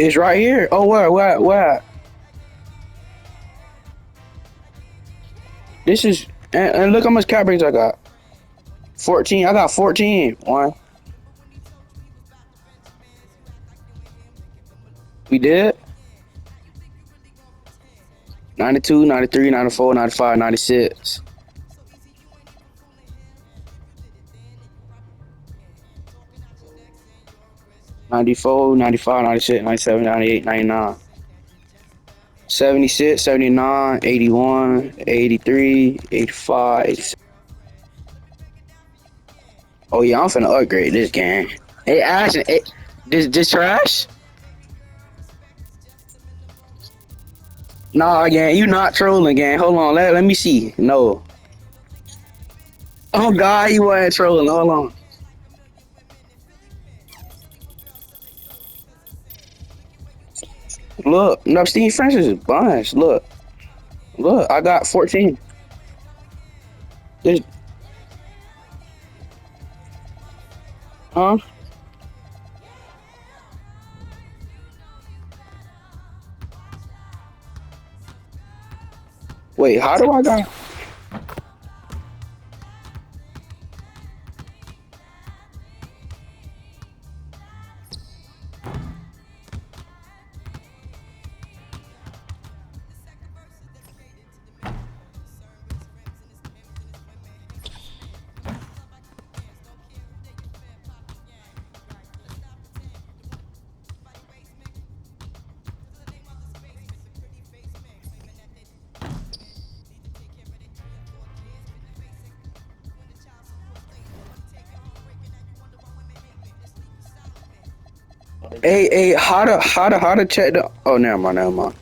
It's right here. Oh, where? This is, and look how much cat brains I got. 14. I got 14. One. We did? 92, 93, 94, 95, 96. 94, 95, 96, 97, 98, 99. 76, 79, 81, 83, 85, 86. Oh yeah, I'm finna upgrade this game. Hey Ashton, hey, this trash? Nah, gang, you not trolling, gang. Hold on, let me see. No. Oh God, you wasn't trolling. Hold on. Look, no, Steve Francis is bunch. Look, I got 14. This, huh? Wait, how do I got? Hey, how to check the? Oh, never mind.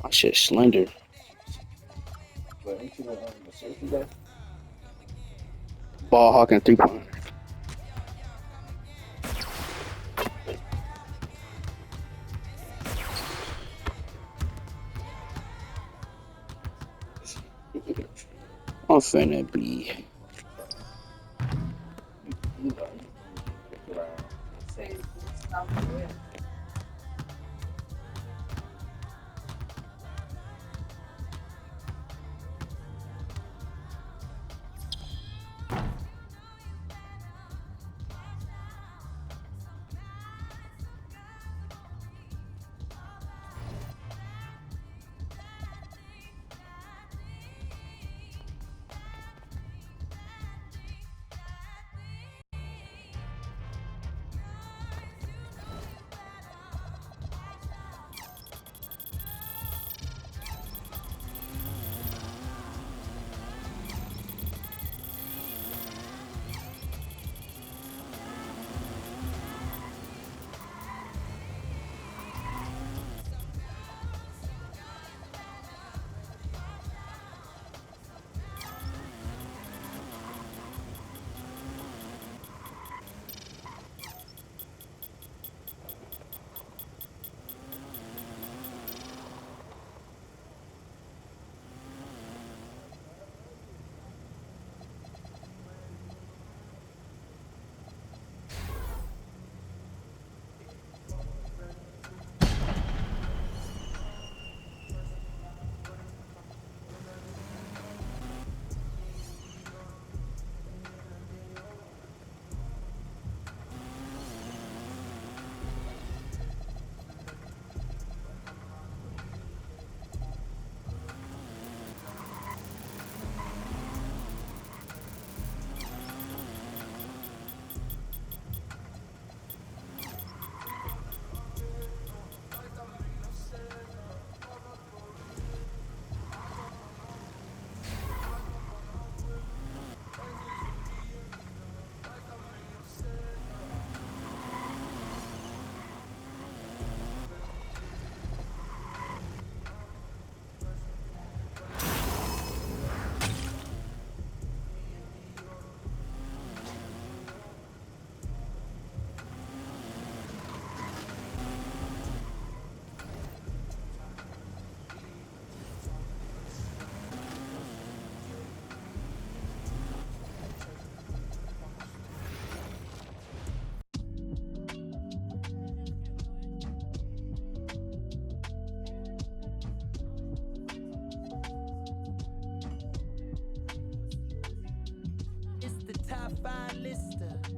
My shit slender. Ball hawking 3 point. I'm finna be.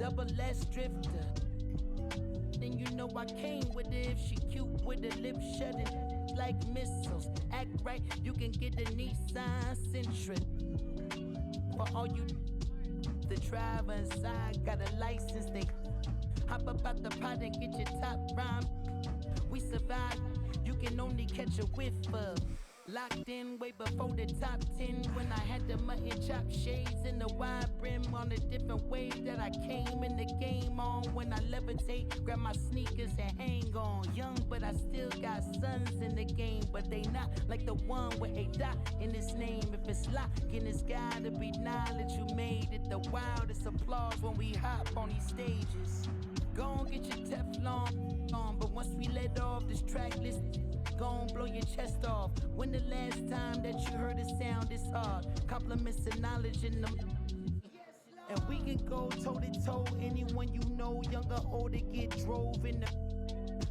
double S drifter. Then you know I came with it. If she cute with her lips shutting like missiles, act right, you can get a Nissan Sentra. For all you the driver inside got a license, they hop up out the pot and get your top rhyme. We survive, you can only catch a whiff of. Locked in way before the top 10 when I had the mutton chop shades and the wide brim on a different wave that I came in the game on. When I levitate, grab my sneakers and hang on. Young, but I still got sons in the game, but they not like the one with a dot in his name. If it's locking, it's gotta be knowledge. You made it the wildest applause when we hop on these stages. Gon' get your Teflon on, but once we let off this track list, gon' blow your chest off. When the last time that you heard a sound this hard? Compliments and knowledge in them. And we can go toe to toe. Anyone you know, young or older, get drove in the.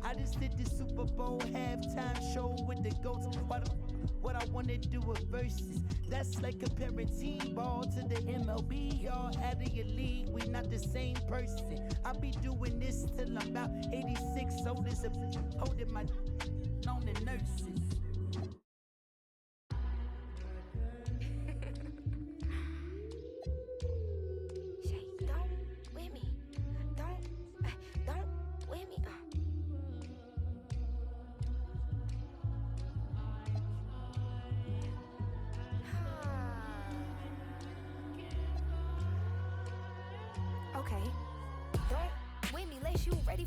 I just did the Super Bowl halftime show with the GOATs. What I wanna do with verses. That's like comparing T-ball to the MLB. Y'all out of your league, we not the same person. I'll be doing this till I'm about 86. Old as a holding my on the nurses.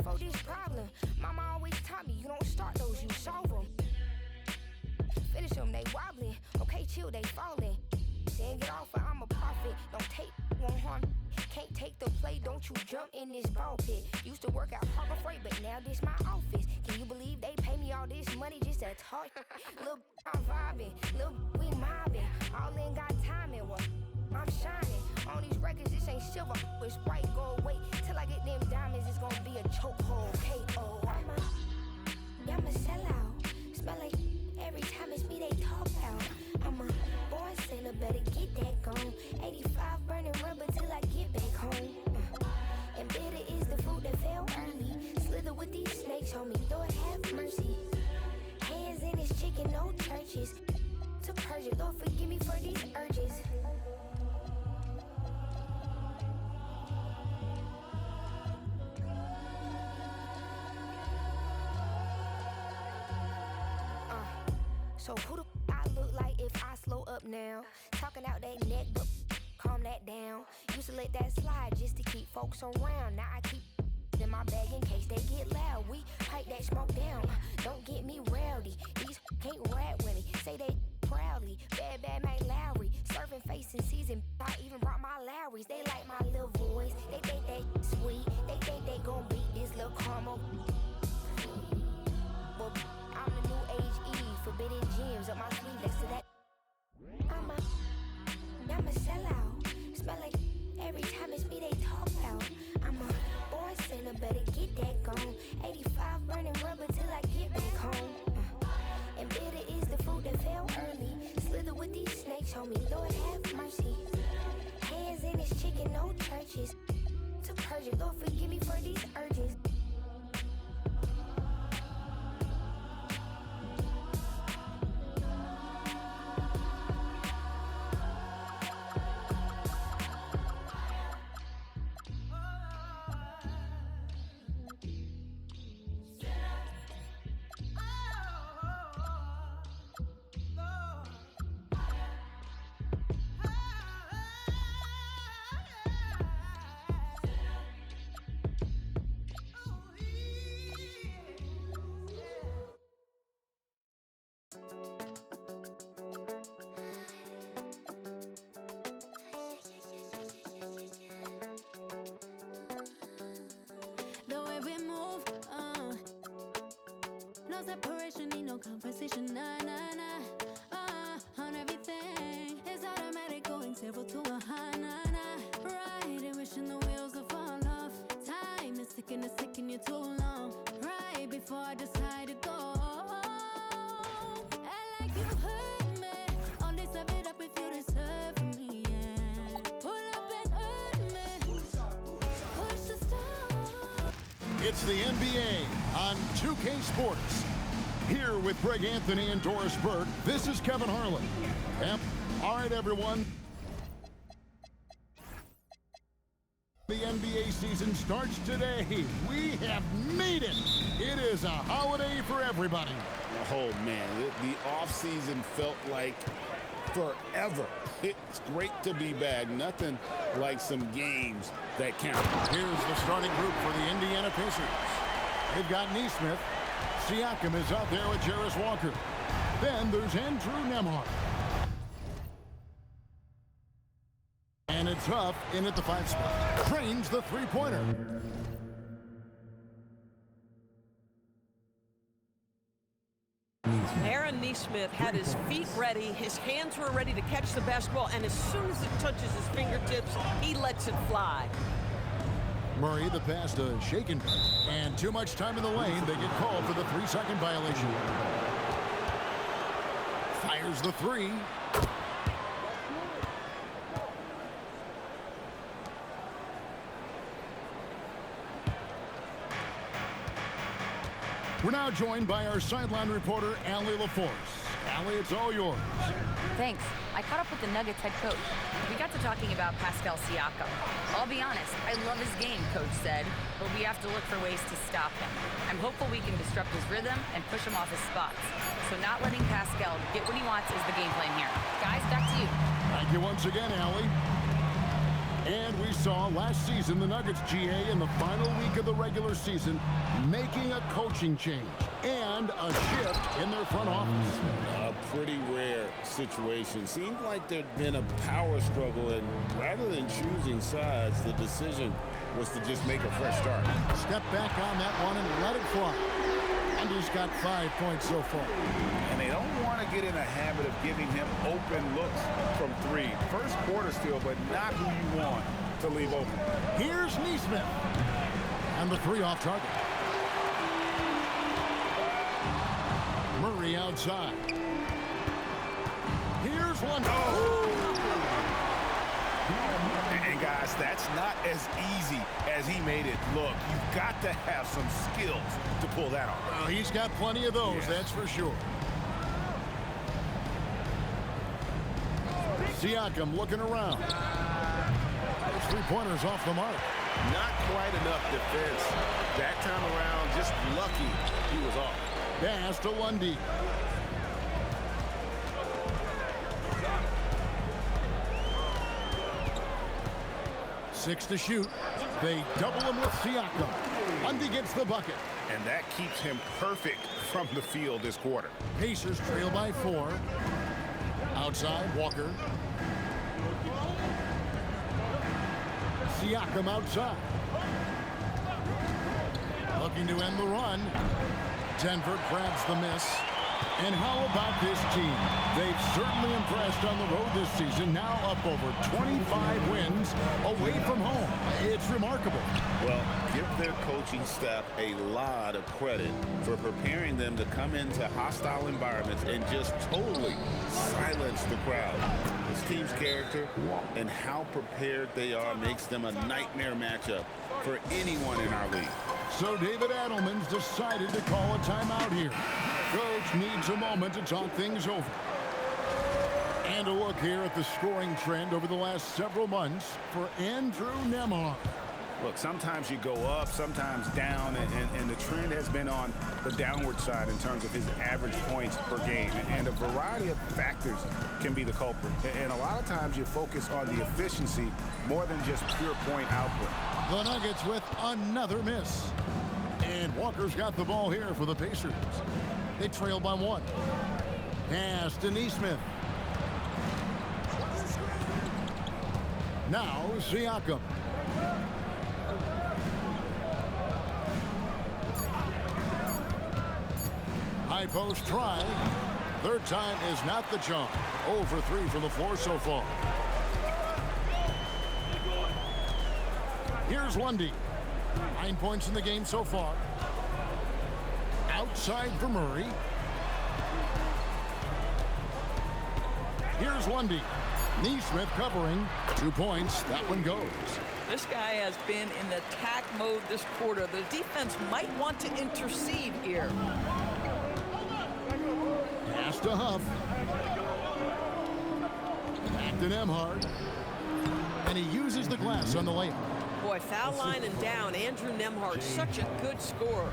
For this problem, mama always taught me you don't start those, you solve them. Finish them, they wobbling. Okay, chill, they falling. Then get off, I'm a prophet. Don't take, won't harm. Can't take the play, don't you jump in this ball pit. Used to work out Harbor Freight, but now this my office. Can you believe they pay me all this money just to talk? Look, I'm vibing, look, we mobbing. All in got timing, what? I'm shining. On these records, this ain't silver, it's white gold. Wait till I get them diamonds, it's gonna be a chokehold. K.O. I'm a sellout. Smell like every time it's me they talk about. I'm a born sinner, better get that gone. 85 burning rubber till I get back home. And bitter is the food that fell early. Slither with these snakes on me, Lord have mercy. Hands in his chicken, no churches. To purge it, Lord forgive me for these urges. So who the I look like if I slow up now? Talking out that neck, but calm that down. Used to let that slide just to keep folks around. Now I keep in my bag in case they get loud. We pipe that smoke down. Don't get me rowdy. These can't rap with me. Say they proudly. Bad Mike Lowry. Serving face in season. I even brought my Lowrys. They like my little voice. They think they sweet. They think they gon' beat this little caramel. Well, I'm the new age Eve, forbidden gems up my sleeve next to that. I'm a sellout. Smell like every time it's me they talk about. I'm a born sinner, better get that gone. 85 burning rubber till I get back home. And bitter is the food that fell early. Slither with these snakes on me, Lord have mercy. Hands in his chicken, no churches. To purge it, Lord forgive me for these urges. Push It's the NBA on 2K Sports. Here with Greg Anthony and Doris Burke, this is Kevin Harlan. Yep. All right, everyone. The NBA season starts today. We have made it. It is a holiday for everybody. Oh, man, the offseason felt like forever. It's great to be back. Nothing like some games that count. Here's the starting group for the Indiana Pacers. They've got Neesmith. Siakam is out there with Jarris Walker. Then there's Andrew Nembhard. And it's Huff in at the 5 spot. Trains the three-pointer. Aaron Neesmith had his feet ready, his hands were ready to catch the basketball, and as soon as it touches his fingertips, he lets it fly. Murray, the pass to Shaken. And too much time in the lane. They get called for the 3-second violation. Fires the three. We're now joined by our sideline reporter, Allie LaForce. Allie, it's all yours. Thanks. I caught up with the Nuggets head coach. We got to talking about Pascal Siakam. I'll be honest, I love his game, coach said, but we have to look for ways to stop him. I'm hopeful we can disrupt his rhythm and push him off his spots. So not letting Pascal get what he wants is the game plan here. Guys, back to you. Thank you once again, Allie. And we saw last season the Nuggets GA in the final week of the regular season making a coaching change and a shift in their front office. A pretty rare situation. Seemed like there'd been a power struggle, and rather than choosing sides, the decision was to just make a fresh start. Step back on that one and let it fly. And he's got 5 points so far. And they don't want to get in a habit of giving him open looks from three. First quarter still, but not who you want to leave open. Here's Neesmith. And the three off target. Murray outside. Here's one. Oh! And guys, that's not as easy as he made it look. You've got to have some skills to pull that off. Well, he's got plenty of those, that's for sure. Siakam looking around. Those three-pointers off the mark. Not quite enough defense. That time around, just lucky he was off. Pass to Lundy. Six to shoot. They double him with Siakam. Lundy gets the bucket. And that keeps him perfect from the field this quarter. Pacers trail by 4. Outside, Walker. Siakam outside. Looking to end the run. Denver grabs the miss. And how about this team? They've certainly impressed on the road this season, now up over 25 wins away from home. It's remarkable. Well, give their coaching staff a lot of credit for preparing them to come into hostile environments and just totally silence the crowd. This team's character and how prepared they are makes them a nightmare matchup for anyone in our league. So David Adelman's decided to call a timeout here. Coach needs a moment to talk things over. And a look here at the scoring trend over the last several months for Andrew Nembhard. Look, sometimes you go up, sometimes down, and the trend has been on the downward side in terms of his average points per game. And a variety of factors can be the culprit. And a lot of times you focus on the efficiency more than just pure point output. The Nuggets with another miss. And Walker's got the ball here for the Pacers. They trail by 1. Pass to Neesmith. Now Siakam. High post try. Third time is not the charm. 0 for 3 from the floor so far. Here's Lundy. 9 points in the game so far. Outside for Murray. Here's Lundy. Neesmith covering. 2 points. That one goes. This guy has been in attack mode this quarter. The defense might want to intercede here. Pass to Huff. Back to Nembhard. And he uses the glass on the layup. Boy, foul line and down. Andrew Nembhard, such a good scorer.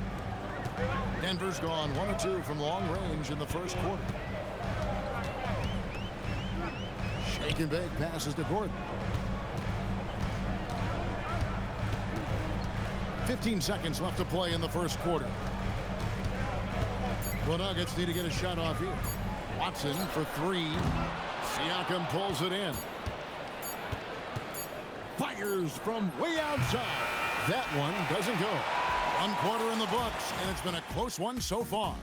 Denver's gone 1 of 2 from long range in the first quarter. Shake and bake passes to Gordon. 15 seconds left to play in the first quarter. The Nuggets need to get a shot off here. Watson for 3. Siakam pulls it in. Fires from way outside. That one doesn't go. 1 quarter in the books, and it's been a close one so far.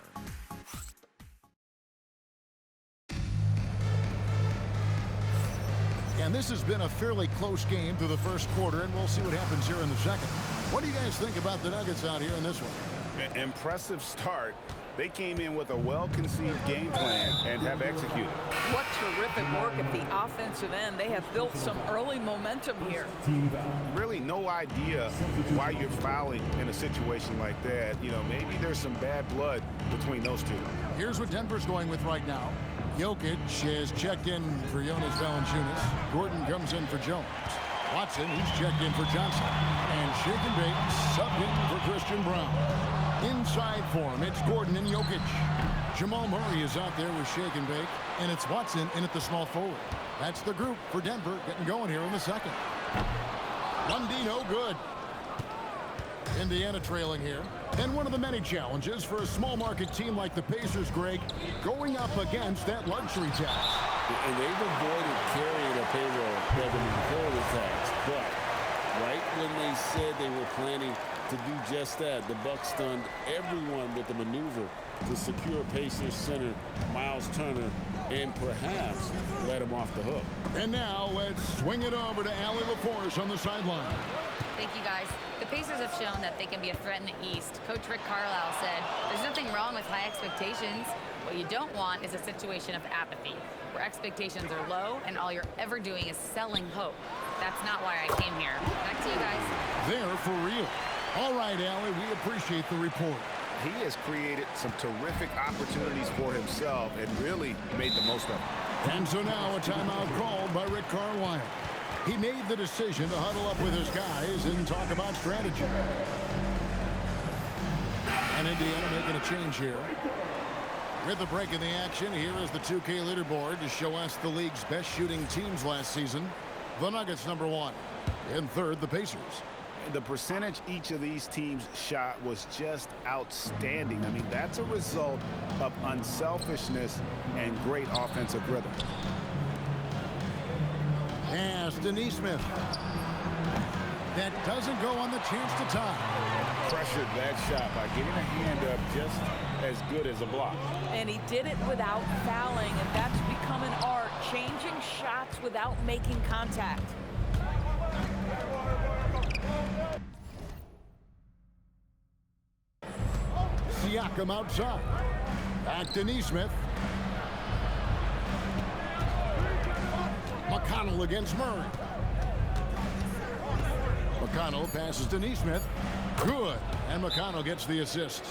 And this has been a fairly close game through the first quarter, and we'll see what happens here in the second. What do you guys think about the Nuggets out here in this one? Impressive start. They came in with a well-conceived game plan and have executed. What terrific work at the offensive end. They have built some early momentum here. Really no idea why you're fouling in a situation like that. You know, maybe there's some bad blood between those two. Here's what Denver's going with right now. Jokic has checked in for Jonas Valanciunas. Gordon comes in for Jones. Watson, he's checked in for Johnson. And Shake and Bake subbed in for Christian Brown. Inside for him, it's Gordon and Jokic. Jamal Murray is out there with Shake and Bake, and it's Watson in at the small forward. That's the group for Denver getting going here in the second. 1D no good. Indiana trailing here. And one of the many challenges for a small market team like the Pacers, Greg, going up against that luxury tax. And they've avoided carrying a payroll revenue tax, but right when they said they were planning to do just that, the Bucks stunned everyone with the maneuver to secure Pacers center Miles Turner and perhaps let him off the hook. And now let's swing it over to Allie LaForce on the sideline. Thank you, guys. The Pacers have shown that they can be a threat in the East. Coach Rick Carlisle said, there's nothing wrong with high expectations. What you don't want is a situation of apathy, where expectations are low and all you're ever doing is selling hope. That's not why I came here. Back to you guys. They're for real. All right, Allie, we appreciate the report. He has created some terrific opportunities for himself and really made the most of it. And so now a timeout called by Rick Carlisle. He made the decision to huddle up with his guys and talk about strategy. And Indiana making a change here. With the break in the action, here is the 2K leaderboard to show us the league's best shooting teams last season. The Nuggets #1. In third, the Pacers. The percentage each of these teams shot was just outstanding. I mean, that's a result of unselfishness and great offensive rhythm. Pass to Nesmith. That doesn't go on the chance to tie. Pressured that shot by getting a hand up just as good as a block. And he did it without fouling, and that's become an art, changing shots without making contact. Siakam outside. Back to Nesmith. McConnell against Murray. McConnell passes to Nesmith. Good. And McConnell gets the assist.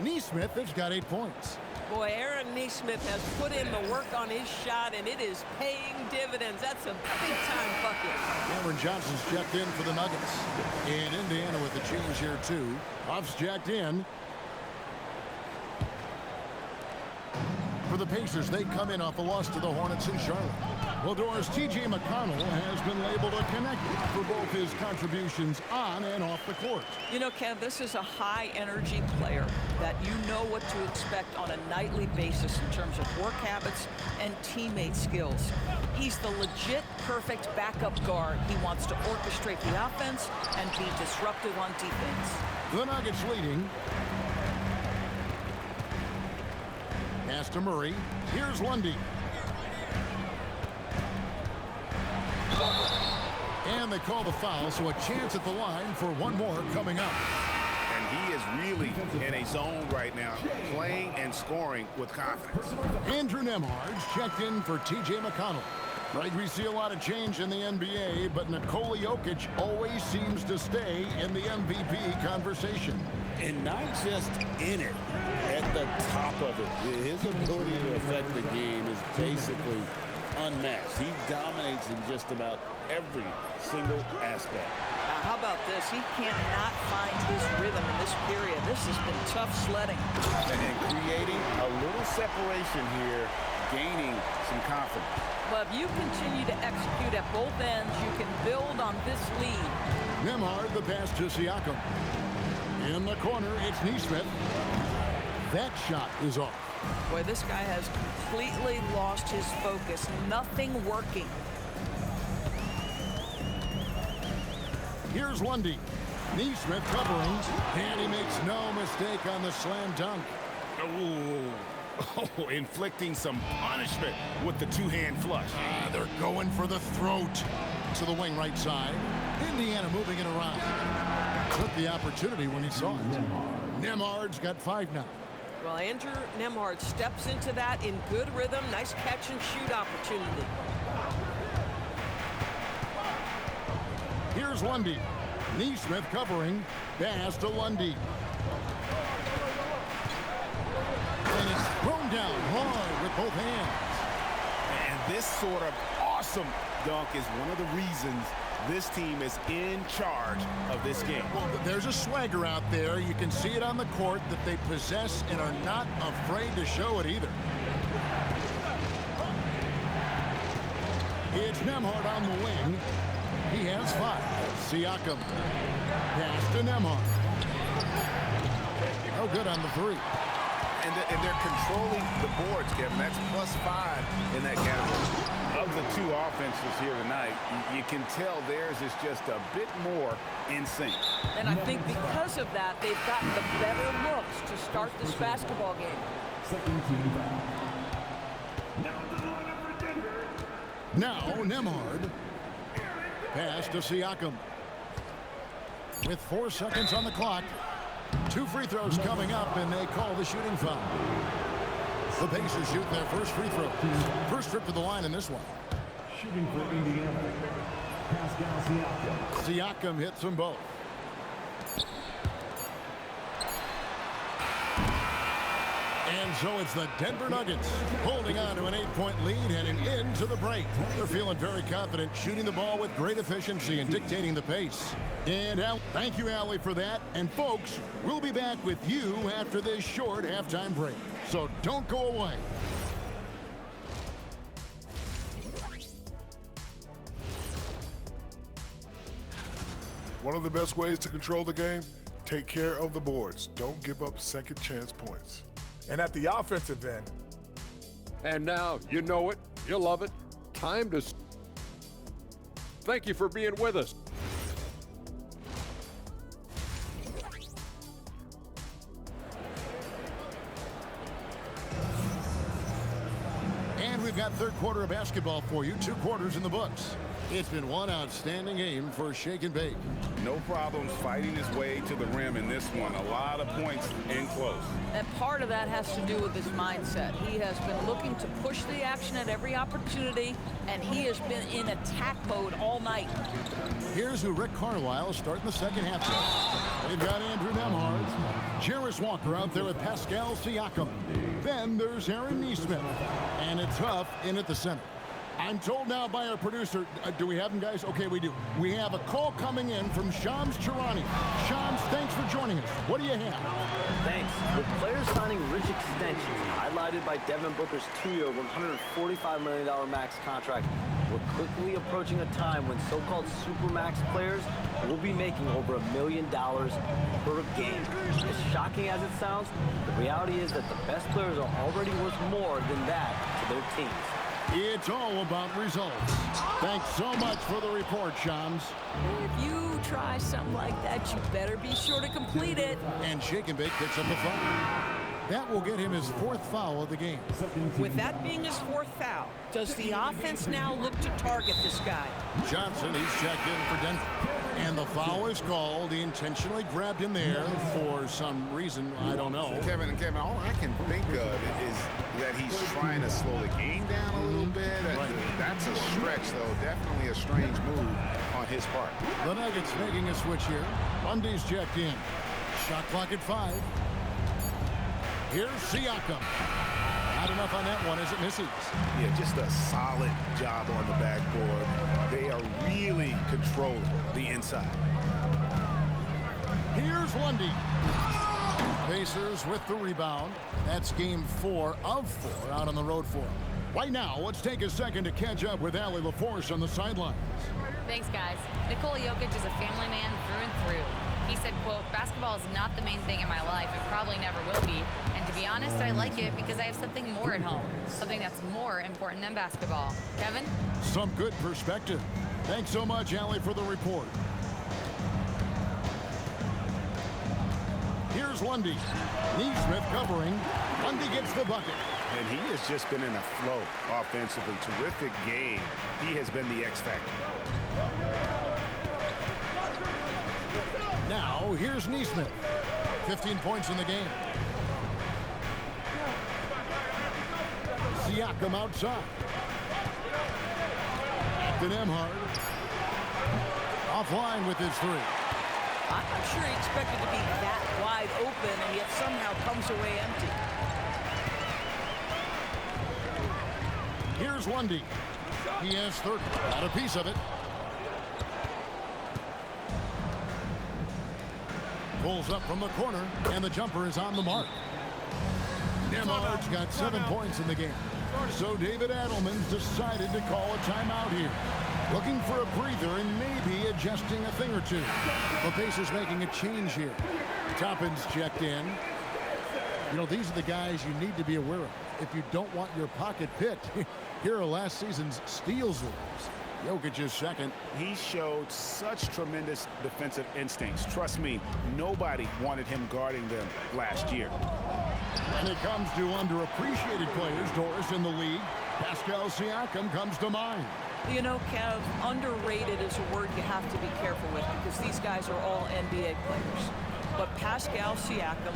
Nesmith has got 8 points. Boy, Aaron Nesmith has put in the work on his shot, and it is paying dividends. That's a big-time bucket. Cameron Johnson's checked in for the Nuggets. In Indiana with the change here, too. Huff's checked in. For the Pacers, they come in off a loss to the Hornets in Charlotte. Well, Doris, T.J. McConnell has been labeled a connector for both his contributions on and off the court. You know, Kev, this is a high-energy player that you know what to expect on a nightly basis in terms of work habits and teammate skills. He's the legit perfect backup guard. He wants to orchestrate the offense and be disruptive on defense. The Nuggets leading. Pass to Murray. Here's Lundy. And they call the foul, so a chance at the line for one more coming up. And he is really in a zone right now, playing and scoring with confidence. Andrew Nembhard's checked in for T.J. McConnell. Right, we see a lot of change in the NBA, but Nikola Jokic always seems to stay in the MVP conversation. And not just in it, at the top of it. His ability to affect the game is basically unmatched. He dominates in just about every single aspect. Now, how about this? He cannot find his rhythm in this period. This has been tough sledding. And creating a little separation here, gaining some confidence. But if you continue to execute at both ends, you can build on this lead. Nembhard, the pass to Siakam. In the corner, it's Nesmith. That shot is off. Boy, this guy has completely lost his focus. Nothing working. Here's Lundy. Nesmith covering, and he makes no mistake on the slam dunk. Oh, inflicting some punishment with the two-hand flush. They're going for the throat. To the wing right side. Indiana moving it around. Took the opportunity when he saw it. Nembhard's got 5 now. Well, Andrew Nembhard steps into that in good rhythm. Nice catch and shoot opportunity. Here's Lundy. Nesmith covering. Pass to Lundy. And it's thrown down hard with both hands. And this sort of awesome dunk is one of the reasons this team is in charge of this game. Well, there's a swagger out there. You can see it on the court that they possess and are not afraid to show it either. It's Nembhard on the wing. He has 5. Siakam. Pass to Nembhard. Oh, good on the 3. And they're controlling the boards, Kevin. That's +5 in that category. Of the two offenses here tonight, you can tell theirs is just a bit more in sync. And I think because of that, they've gotten the better looks to start this basketball game. Now Nembhard. Pass to Siakam. With 4 seconds on the clock. 2 free throws coming up, and they call the shooting foul. The Pacers shoot their first free throw. First trip to the line in this one. Shooting for Indiana, Pascal Siakam. Siakam hits them both. And so it's the Denver Nuggets holding on to an 8-point lead heading into the break. They're feeling very confident, shooting the ball with great efficiency and dictating the pace. And thank you, Allie, for that. And folks, we'll be back with you after this short halftime break. So don't go away. One of the best ways to control the game, take care of the boards. Don't give up second chance points. And at the offensive end. And now, you know it, you love it, time to... Thank you for being with us. And we've got third quarter of basketball for you, 2 quarters in the books. It's been one outstanding game for Shake and Bake. No problems fighting his way to the rim in this one. A lot of points in close. And part of that has to do with his mindset. He has been looking to push the action at every opportunity, and he has been in attack mode all night. Here's who Rick Carlisle starting the second half. They've got Andrew Nembhard, Jarris Walker out there with Pascal Siakam. Then there's Aaron Nesmith, and it's Huff in at the center. I'm told now by our producer, do we have him, guys? Okay, we do. We have a call coming in from Shams Charania. Shams, thanks for joining us. What do you have? Thanks. With players signing rich extensions, highlighted by Devin Booker's 2-year, $145 million max contract, we're quickly approaching a time when so-called supermax players will be making over $1 million per game. As shocking as it sounds, the reality is that the best players are already worth more than that to their teams. It's all about results. Thanks so much for the report, Shams. If you try something like that, you better be sure to complete it. And Shake and Bake picks up the foul. That will get him his 4th foul of the game. With that being his 4th foul, does the offense now look to target this guy? Johnson, he's checked in for Denver. And the foul is called. He intentionally grabbed him there for some reason, I don't know. Kevin, all I can think of is that he's trying to slow the game down a little bit. That's a stretch, though. Definitely a strange move on his part. The Nuggets making a switch here. Lundy's checked in. Shot clock at 5. Here's Siakam. Not enough on that one as it misses. Yeah, just a solid job on the backboard. They are really controlling the inside. Here's Lundy. Pacers with the rebound. That's game 4 of 4 out on the road for them. Right now, let's take a second to catch up with Allie LaForce on the sidelines. Thanks, guys. Nikola Jokic is a family man through and through. He said, quote, basketball is not the main thing in my life. It probably never will be. And to be honest, I like it because I have something more at home. Something that's more important than basketball. Kevin? Some good perspective. Thanks so much, Allie, for the report. Here's Lundy. Neesmith covering. Lundy gets the bucket. And he has just been in a flow offensively. Terrific game. He has been the X factor. Now, here's Neesmith. 15 points in the game. Siakam outside. Then Nembhard. Offline with his 3. I'm sure he expected to be that wide open, and yet somehow comes away empty. Here's Lundy. He has 30. Got a piece of it. Pulls up from the corner, and the jumper is on the mark. Nembhard's got 7 points in the game. So David Adelman's decided to call a timeout here. Looking for a breather and maybe adjusting a thing or two. The Pacers making a change here. Toppin's checked in. You know, these are the guys you need to be aware of. If you don't want your pocket picked, here are last season's steals leaders. Jokic is second. He showed such tremendous defensive instincts. Trust me, nobody wanted him guarding them last year. When it comes to underappreciated players, Doris, in the league, Pascal Siakam comes to mind. You know, Kev, underrated is a word you have to be careful with because these guys are all NBA players. But Pascal Siakam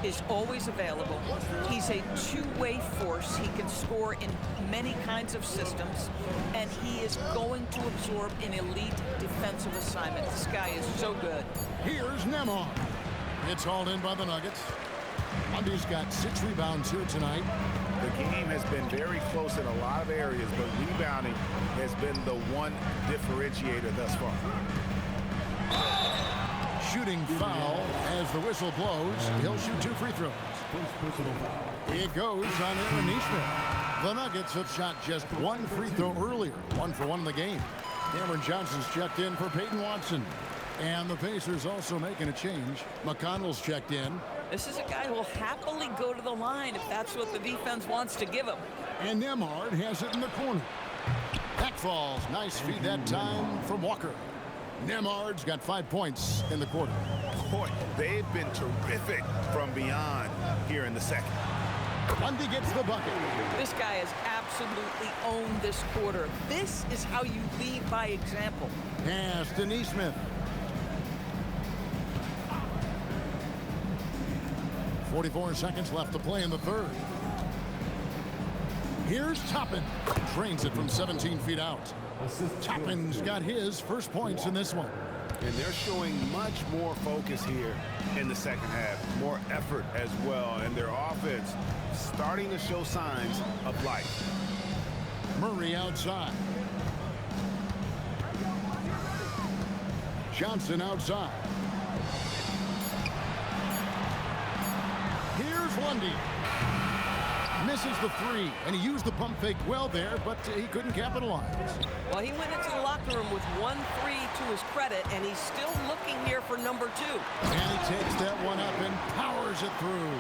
is always available. He's a two-way force. He can score in many kinds of systems, and he is going to absorb an elite defensive assignment. This guy is so good. Here's Nembhard. It's hauled in by the Nuggets. Lundy's got 6 rebounds here tonight. The game has been very close in a lot of areas, but rebounding has been the one differentiator thus far. Shooting foul as the whistle blows. He'll shoot 2 free throws. It goes on Aaron Neesmith. The Nuggets have shot just 1 free throw earlier. 1 for 1 in the game. Cameron Johnson's checked in for Peyton Watson. And the Pacers also making a change. McConnell's checked in. This is a guy who will happily go to the line if that's what the defense wants to give him. And Nembhard has it in the corner. Back falls. Nice feed that time from Walker. Nembhard's got 5 points in the quarter. Boy, they've been terrific from beyond here in the second. Lundy gets the bucket. This guy has absolutely owned this quarter. This is how you lead by example. Pass to Neesmith. 44 seconds left to play in the third. Here's Toppin. Drains it from 17 feet out. Toppin's got his first points in this one. And they're showing much more focus here in the second half. More effort as well. And their offense starting to show signs of life. Murray outside. Johnson outside. Here's Lundy. Misses the 3, and he used the pump fake well there, but he couldn't capitalize. Well, he went into the locker room with 1 3 to his credit, and he's still looking here for number 2. And he takes that one up and powers it through.